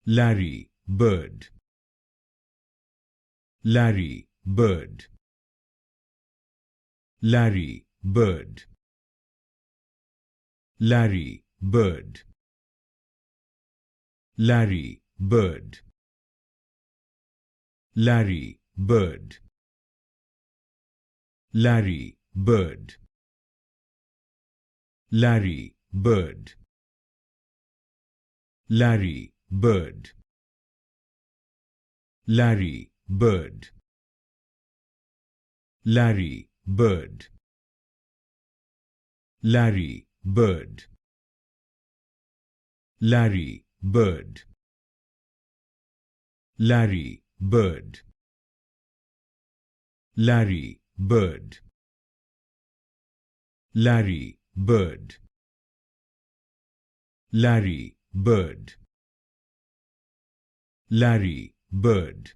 Larry, bird. Larry, bird. Larry, bird. Larry, bird. Larry, bird. Larry, bird. Larry, bird. Larry, bird. Larry, bird. Larry, bird. Larry, bird. Larry, bird. Larry, bird. Larry, bird. Larry, bird. Larry, bird. Larry, bird. Larry, bird.